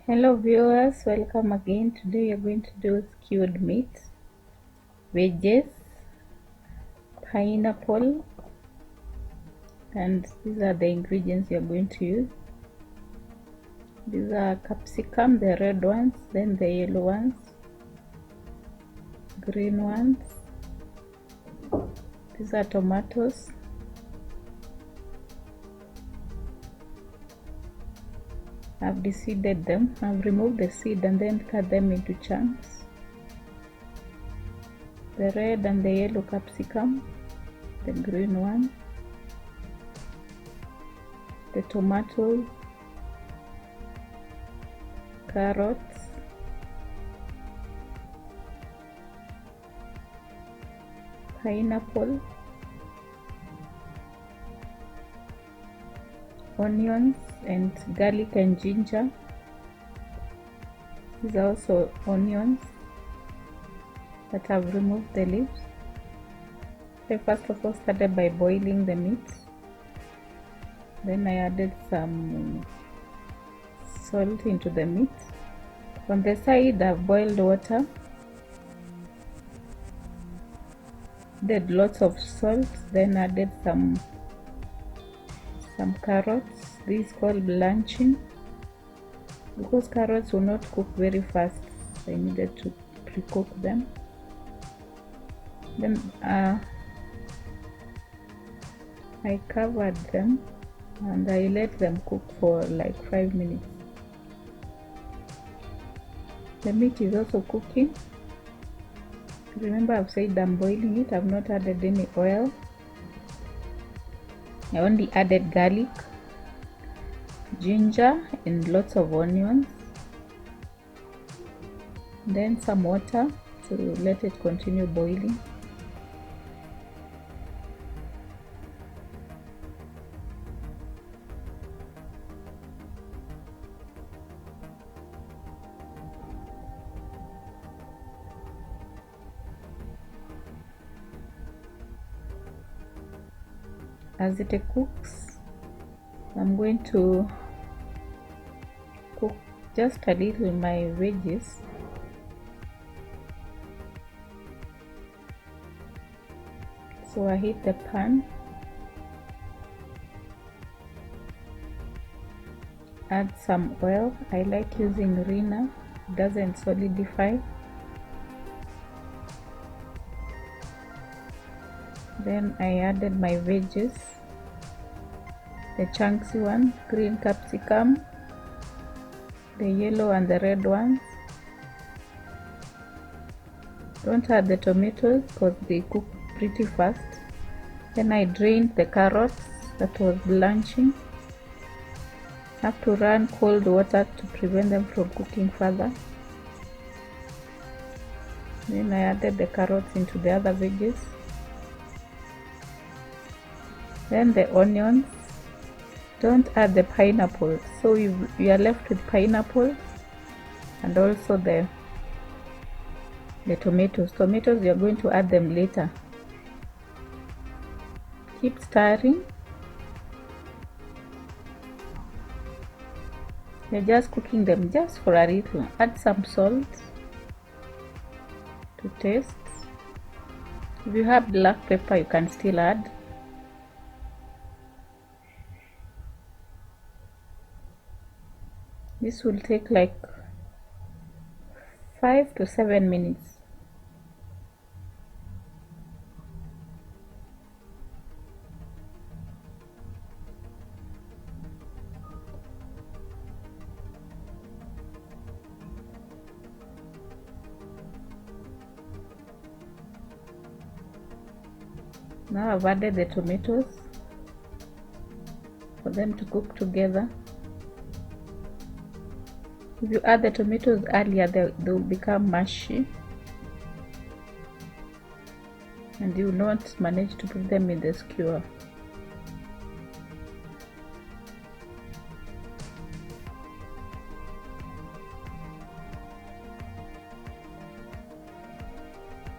Hello viewers, welcome again. Today we are going to do skewed meat, veggies, pineapple, and these are the ingredients you are going to use. These are capsicum, the red ones, then the yellow ones, green ones. These are tomatoes. I've deseeded them. I've removed the seed and then cut them into chunks. The red and the yellow capsicum, the green one, the tomatoes, carrots, pineapple, onions and garlic and ginger. These are also onions that I've removed the leaves. I first of all started by boiling the meat. Then I added some salt into the meat. On the side I've boiled water. Added lots of salt, then added some carrots. This is called blanching. Because carrots will not cook very fast, I needed to pre-cook them. Then I covered them and I let them cook for like 5 minutes. The meat is also cooking. Remember, I've said I'm boiling it. I've not added any oil. I only added garlic, ginger and lots of onions, then some water to let it continue boiling. As it cooks, I'm going to cook just a little my veggies. So I heat the pan, add some oil. I like using Rina, it doesn't solidify. Then I added my veggies, the chunky one, green capsicum, the yellow and the red ones. Don't add the tomatoes because they cook pretty fast. Then I drained the carrots that was blanching. Have to run cold water to prevent them from cooking further. Then I added the carrots into the other veggies. Then the onions. Don't add the pineapple, so you are left with pineapple and also the tomatoes. Tomatoes, you are going to add them later. Keep stirring. You're just cooking them just for a little. Add some salt to taste. If you have black pepper, you can still add. This will take like 5 to 7 minutes. Now I've added the tomatoes for them to cook together. If you add the tomatoes earlier, they will become mushy and you will not manage to put them in the skewer.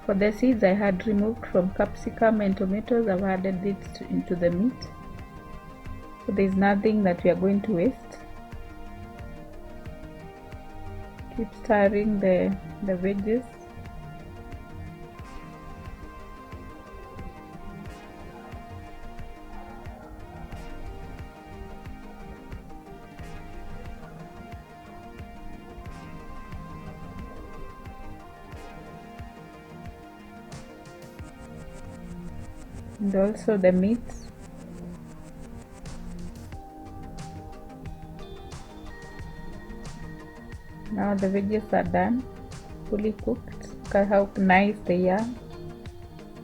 For the seeds I had removed from capsicum and tomatoes, I've added it into the meat. So there's nothing that we are going to waste. Keep stirring the veggies. And also the meat. Now the veggies are done, fully cooked. Look at how nice they are,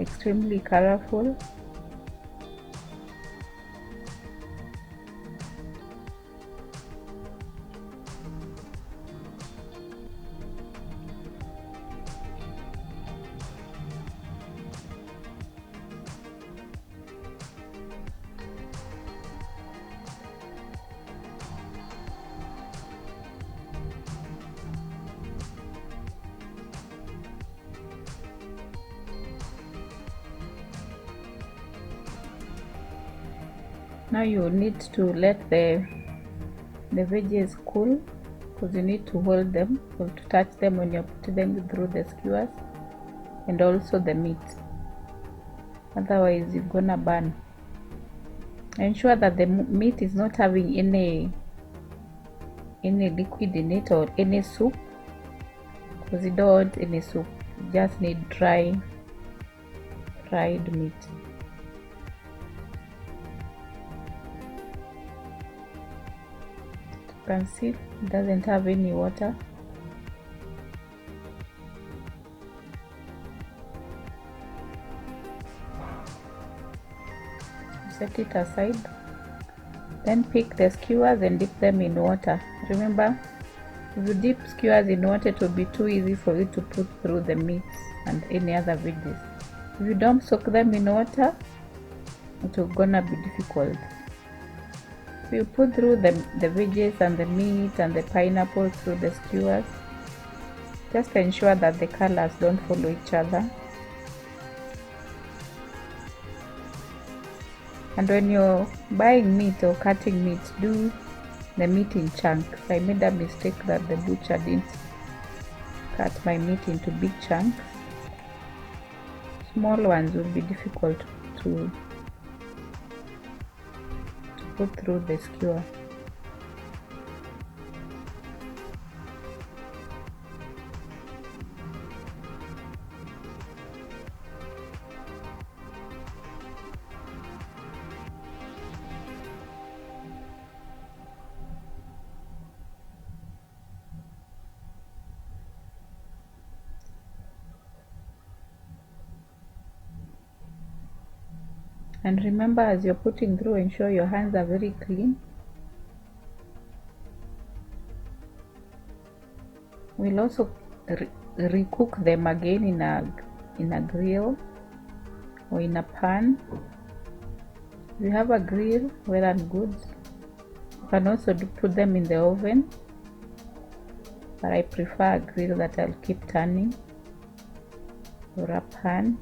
extremely colorful. Now you need to let the veggies cool, because you need to hold them, or to touch them when you're putting them through the skewers, and also the meat. Otherwise you're gonna burn. Ensure that the meat is not having any liquid in it or any soup, because you don't want any soup. You just need fried meat. You can see it doesn't have any water. Set it aside. Then pick the skewers and dip them in water. Remember, if you dip skewers in water, it will be too easy for you to put through the meat and any other veggies. If you don't soak them in water, it will gonna be difficult. So you put through the veggies and the meat and the pineapple through the skewers. Just ensure that the colors don't follow each other. And when you're buying meat or cutting meat, do the meat in chunks. I made a mistake that the butcher didn't cut my meat into big chunks. Small ones will be difficult to put through the skewer. And remember, as you're putting through, ensure your hands are very clean. We'll also recook them again in a grill or in a pan. If you have a grill, well and good. You can also put them in the oven, but I prefer a grill that I'll keep turning, or a pan.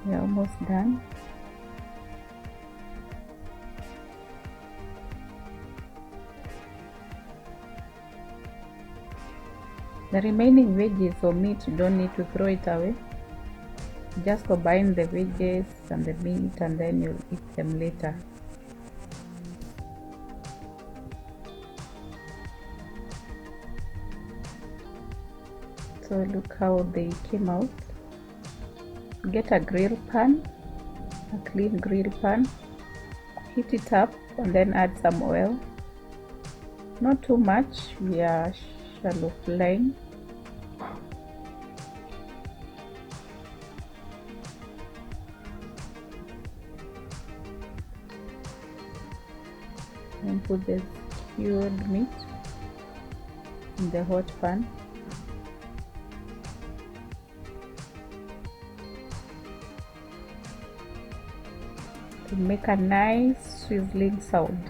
We're almost done. The remaining veggies or meat, you don't need to throw it away. Just combine the veggies and the meat and then you'll eat them later. So look how they came out. Get a grill pan, a clean grill pan, heat it up and then add some oil. Not too much, we are shallow frying. And put the skewed meat in the hot pan. To make a nice sizzling sound.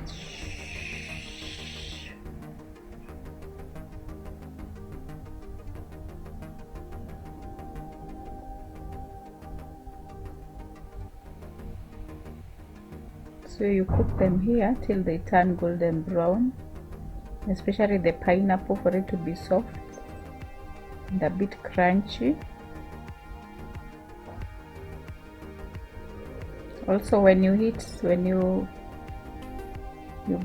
So you cook them here till they turn golden brown, especially the pineapple, for it to be soft and a bit crunchy. Also, when you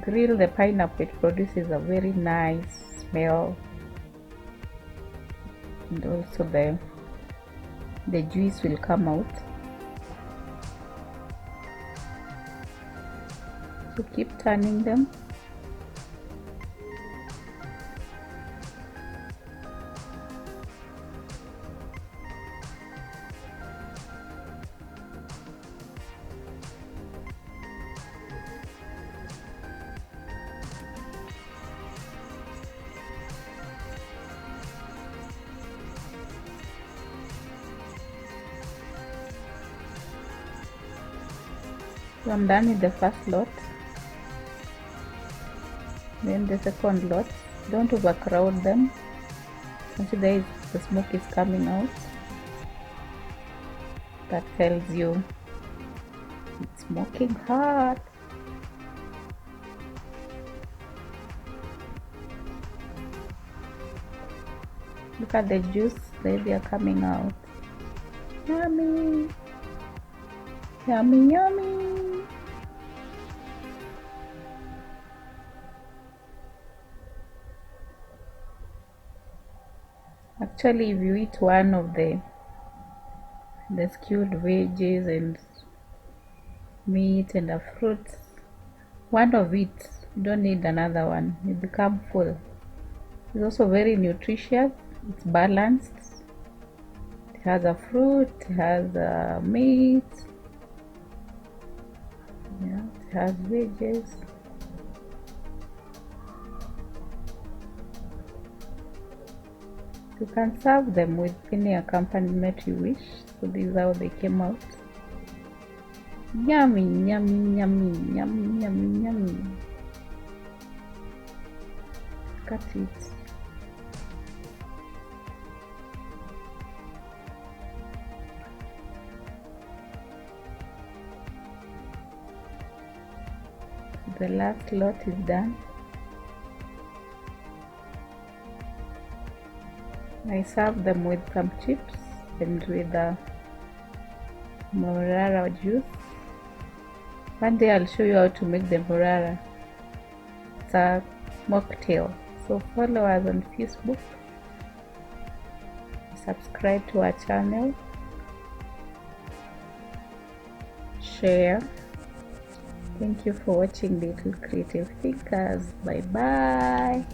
grill the pineapple, it produces a very nice smell, and also the juice will come out. So keep turning them. So I'm done with the first lot. Then the second lot, don't overcrowd them. Consider the smoke is coming out. That tells you it's smoking hot. Look at the juice, they are coming out. Yummy! Yummy, yummy! Actually, if you eat one of the skewed veggies and meat and the fruits, one of it, you don't need another one. You become full. It's also very nutritious. It's balanced. It has a fruit. It has meat. Yeah, it has veggies. You can serve them with any accompaniment you wish. So this is how they came out. Yummy, yummy, yummy, yummy, yummy, yummy. Look at it. The last lot is done. I serve them with some chips and with the morara juice. One day I'll show you how to make the morara. It's a mocktail. So follow us on Facebook. Subscribe to our channel. Share. Thank you for watching Little Creative Thinkers. Bye bye.